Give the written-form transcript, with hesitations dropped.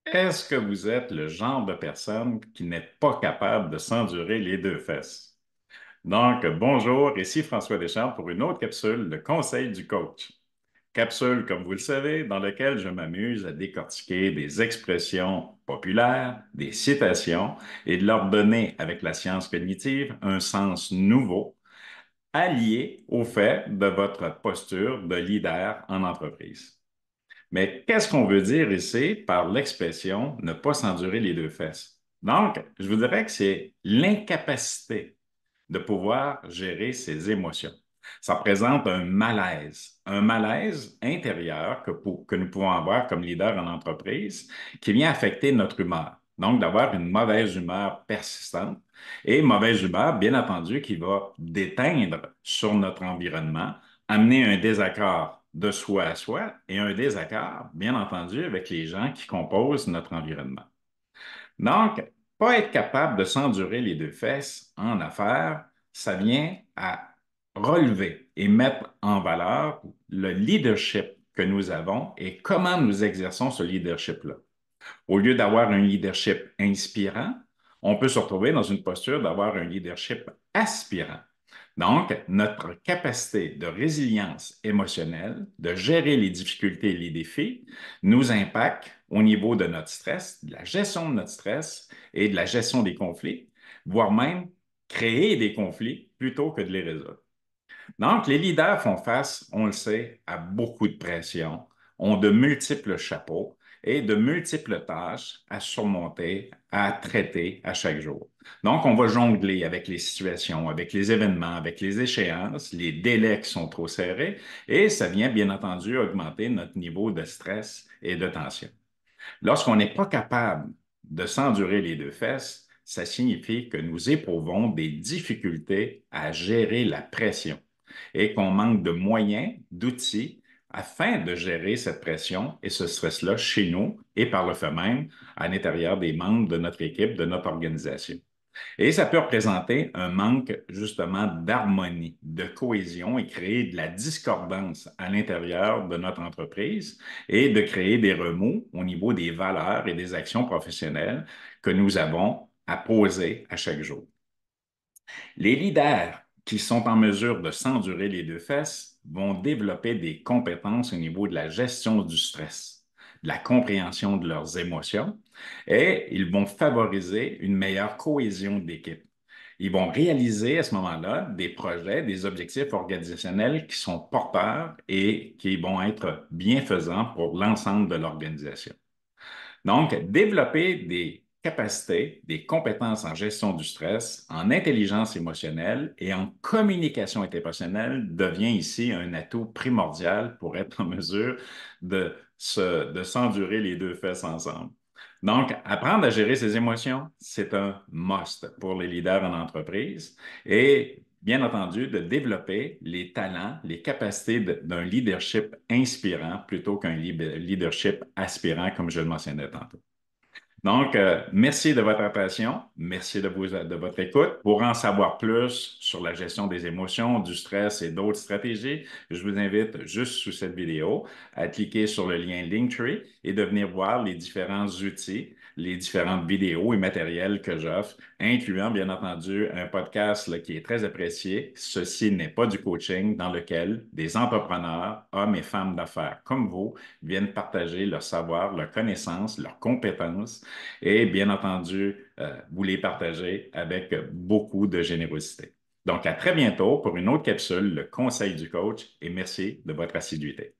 Est-ce que vous êtes le genre de personne qui n'est pas capable de s'endurer les deux fesses? Donc, bonjour, ici François Deschamps pour une autre capsule, le conseil du coach. Capsule, comme vous le savez, dans laquelle je m'amuse à décortiquer des expressions populaires, des citations et de leur donner, avec la science cognitive, un sens nouveau, allié au fait de votre posture de leader en entreprise. Mais qu'est-ce qu'on veut dire ici par l'expression ne pas s'endurer les deux fesses? Donc, je vous dirais que c'est l'incapacité de pouvoir gérer ses émotions. Ça présente un malaise intérieur que nous pouvons avoir comme leader en entreprise qui vient affecter notre humeur. Donc, d'avoir une mauvaise humeur persistante et mauvaise humeur, bien entendu, qui va déteindre sur notre environnement, amener un désaccord de soi à soi et un désaccord, bien entendu, avec les gens qui composent notre environnement. Donc, pas être capable de s'endurer les deux fesses en affaires, ça vient à relever et mettre en valeur le leadership que nous avons et comment nous exerçons ce leadership-là. Au lieu d'avoir un leadership inspirant, on peut se retrouver dans une posture d'avoir un leadership aspirant. Donc, notre capacité de résilience émotionnelle, de gérer les difficultés et les défis, nous impacte au niveau de notre stress, de la gestion de notre stress et de la gestion des conflits, voire même créer des conflits plutôt que de les résoudre. Donc, les leaders font face, on le sait, à beaucoup de pression, ont de multiples chapeaux et de multiples tâches à surmonter, à traiter à chaque jour. Donc, on va jongler avec les situations, avec les événements, avec les échéances, les délais qui sont trop serrés et ça vient bien entendu augmenter notre niveau de stress et de tension. Lorsqu'on n'est pas capable de s'endurer les deux fesses, ça signifie que nous éprouvons des difficultés à gérer la pression et qu'on manque de moyens, d'outils afin de gérer cette pression et ce stress-là chez nous et par le fait même à l'intérieur des membres de notre équipe, de notre organisation. Et ça peut représenter un manque justement d'harmonie, de cohésion et créer de la discordance à l'intérieur de notre entreprise et de créer des remous au niveau des valeurs et des actions professionnelles que nous avons à poser à chaque jour. Les leaders qui sont en mesure de s'endurer les deux fesses vont développer des compétences au niveau de la gestion du stress, de la compréhension de leurs émotions et ils vont favoriser une meilleure cohésion d'équipe. Ils vont réaliser à ce moment-là des projets, des objectifs organisationnels qui sont porteurs et qui vont être bienfaisants pour l'ensemble de l'organisation. Donc, développer des capacités, des compétences en gestion du stress, en intelligence émotionnelle et en communication interpersonnelle devient ici un atout primordial pour être en mesure de s'endurer les deux fesses ensemble. Donc, apprendre à gérer ses émotions, c'est un must pour les leaders en entreprise et bien entendu de développer les talents, les capacités d'un leadership inspirant plutôt qu'un leadership aspirant, comme je le mentionnais tantôt. Donc, merci de votre attention, merci de votre écoute. Pour en savoir plus sur la gestion des émotions, du stress et d'autres stratégies, je vous invite juste sous cette vidéo à cliquer sur le lien Linktree et de venir voir les différents outils, les différentes vidéos et matériels que j'offre, incluant bien entendu un podcast là, qui est très apprécié. Ceci n'est pas du coaching dans lequel des entrepreneurs, hommes et femmes d'affaires comme vous, viennent partager leur savoir, leurs connaissances, leurs compétences et bien entendu, vous les partagez avec beaucoup de générosité. Donc, à très bientôt pour une autre capsule, le conseil du coach, et merci de votre assiduité.